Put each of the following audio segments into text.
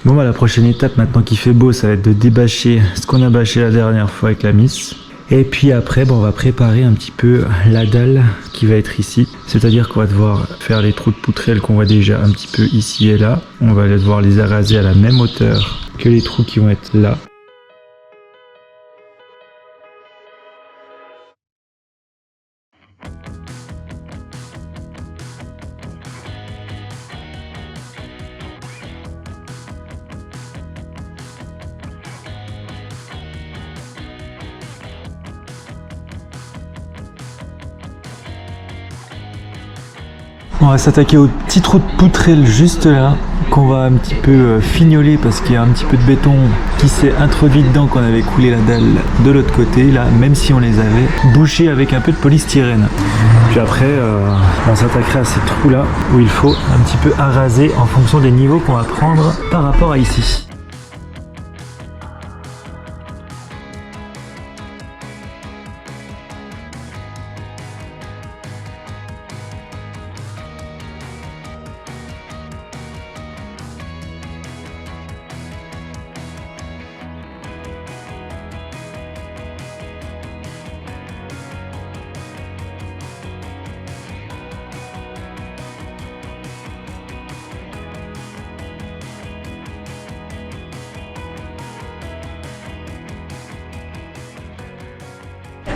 Bon bah la prochaine étape maintenant qu'il fait beau, ça va être de débâcher ce qu'on a bâché la dernière fois avec la miss. Et puis après, bon, on va préparer un petit peu la dalle qui va être ici. C'est-à-dire qu'on va devoir faire les trous de poutrelle qu'on voit déjà un petit peu ici et là. On va devoir les araser à la même hauteur que les trous qui vont être là. On va s'attaquer au petit trou de poutrelle juste là, qu'on va un petit peu fignoler parce qu'il y a un petit peu de béton qui s'est introduit dedans quand on avait coulé la dalle de l'autre côté, là, même si on les avait bouchés avec un peu de polystyrène. Puis après, on s'attaquera à ces trous là où il faut un petit peu araser en fonction des niveaux qu'on va prendre par rapport à ici.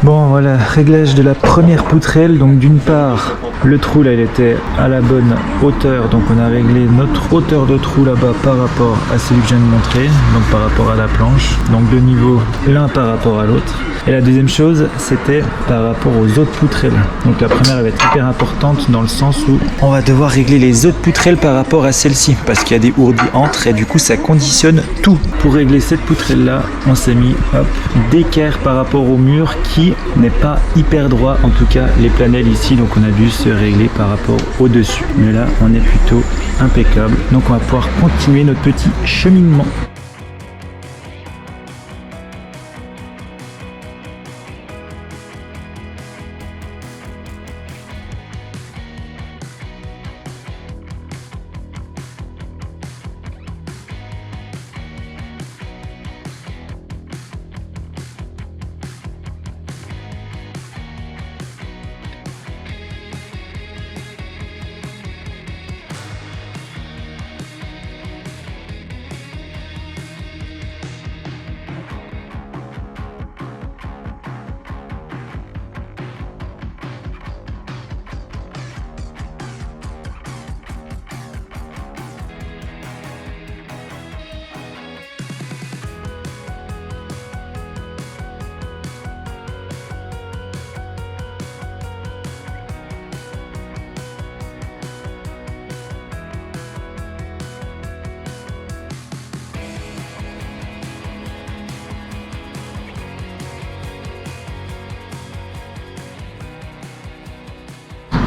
Bon voilà, réglage de la première poutrelle. Donc d'une part, le trou là il était à la bonne hauteur, donc on a réglé notre hauteur de trou là-bas par rapport à celui que je viens de montrer, donc par rapport à la planche, donc deux niveaux l'un par rapport à l'autre. Et la deuxième chose, c'était par rapport aux autres poutrelles. Donc la première elle va être hyper importante dans le sens où on va devoir régler les autres poutrelles par rapport à celle-ci, parce qu'il y a des ourdis entre et du coup ça conditionne tout. Pour régler cette poutrelle là, on s'est mis d'équerre par rapport au mur qui n'est pas hyper droit, en tout cas les planelles ici, donc on a dû se régler par rapport au dessus. Mais là on est plutôt impeccable, donc on va pouvoir continuer notre petit cheminement.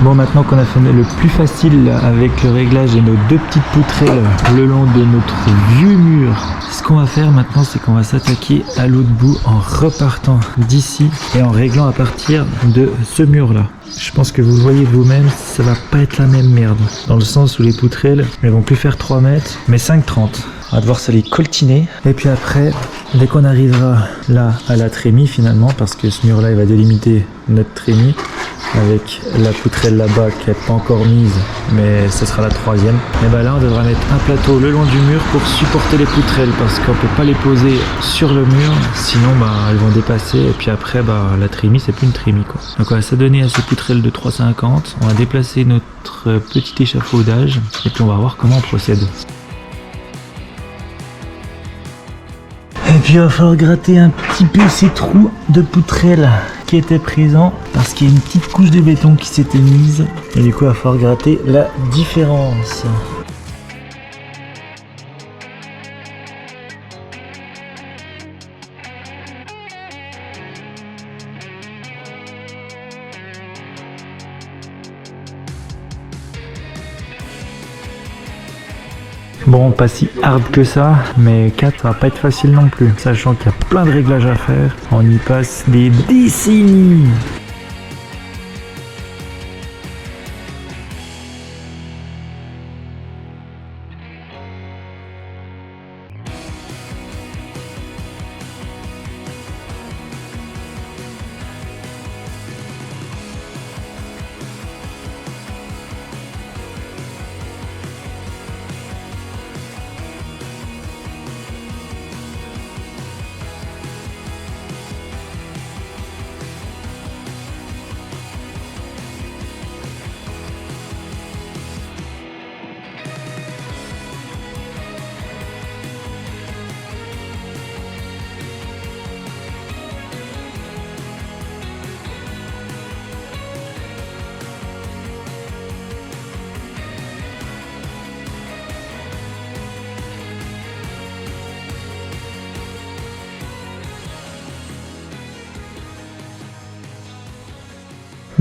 Bon, maintenant qu'on a fait le plus facile avec le réglage de nos deux petites poutrelles le long de notre vieux mur, ce qu'on va faire maintenant, c'est qu'on va s'attaquer à l'autre bout en repartant d'ici et en réglant à partir de ce mur là. Je pense que vous le voyez vous-même, ça va pas être la même merde, dans le sens où les poutrelles elles vont plus faire 3 mètres mais 5,30. On va devoir se les coltiner et puis après, dès qu'on arrivera là à la trémie finalement, parce que ce mur là il va délimiter notre trémie avec la poutrelle là-bas qui n'est pas encore mise, mais ce sera la troisième. Et ben là on devra mettre un plateau le long du mur pour supporter les poutrelles, parce qu'on peut pas les poser sur le mur, sinon elles vont dépasser et puis après la trémie c'est plus une trémie quoi. Donc on va s'adonner à ces poutrelles de 3,50, on va déplacer notre petit échafaudage et puis on va voir comment on procède. Et puis il va falloir gratter un petit peu ces trous de poutrelle qui étaient présents parce qu'il y a une petite couche de béton qui s'était mise et du coup il va falloir gratter la différence. Bon, pas si hard que ça, mais 4 ça va pas être facile non plus, sachant qu'il y a plein de réglages à faire, on y passe des décennies.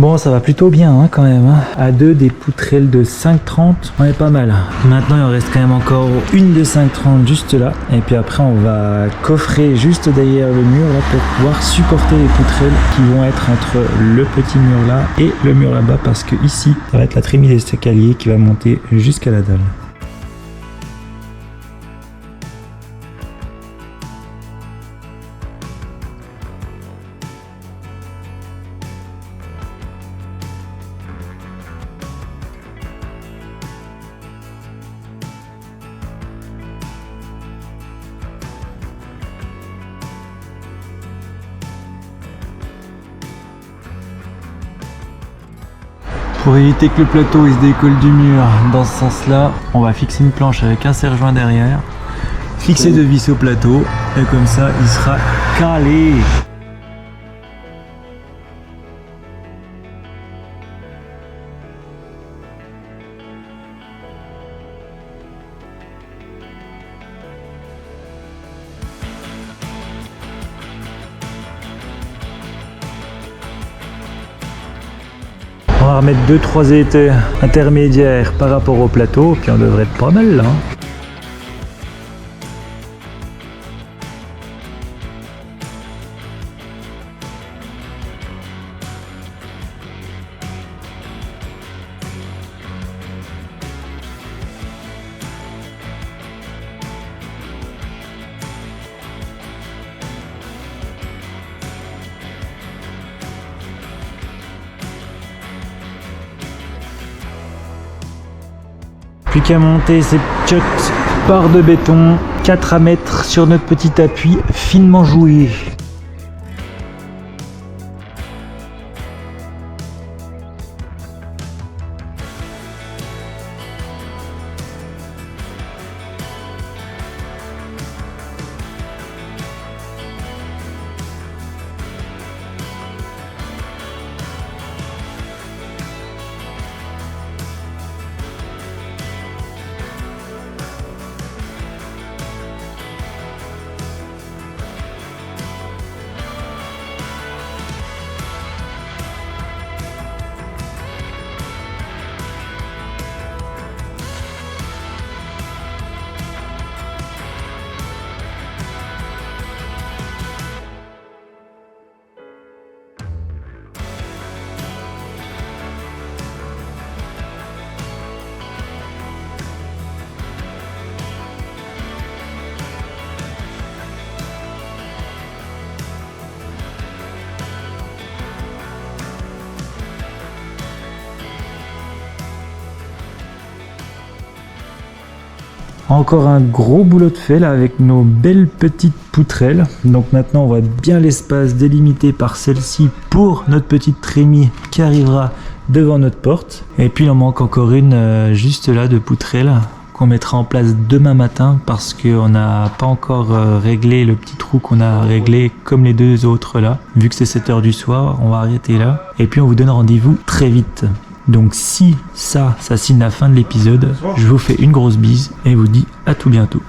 Bon, ça va plutôt bien hein, quand même. Hein. À 2 des poutrelles de 5,30, on est pas mal. Maintenant, il en reste quand même encore une de 5,30 juste là. Et puis après, on va coffrer juste derrière le mur là pour pouvoir supporter les poutrelles qui vont être entre le petit mur là et le mur là-bas parce que ici, ça va être la trémie des escaliers qui va monter jusqu'à la dalle. Pour éviter que le plateau il se décolle du mur dans ce sens-là, on va fixer une planche avec un serre-joint derrière, fixer deux vis au plateau et comme ça il sera calé. On va remettre 2-3 étais intermédiaires par rapport au plateau, puis on devrait être pas mal là. Plus qu'à monter ces petites barres de béton, 4 à mettre sur notre petit appui finement joué. Encore un gros boulot de fait là avec nos belles petites poutrelles. Donc maintenant on voit bien l'espace délimité par celle-ci pour notre petite trémie qui arrivera devant notre porte. Et puis il en manque encore une juste là de poutrelle qu'on mettra en place demain matin parce qu'on n'a pas encore réglé le petit trou qu'on a réglé comme les deux autres là. Vu que c'est 7 h du soir, on va arrêter là. Et puis on vous donne rendez-vous très vite. Donc si ça signe la fin de l'épisode, je vous fais une grosse bise et vous dis à tout bientôt.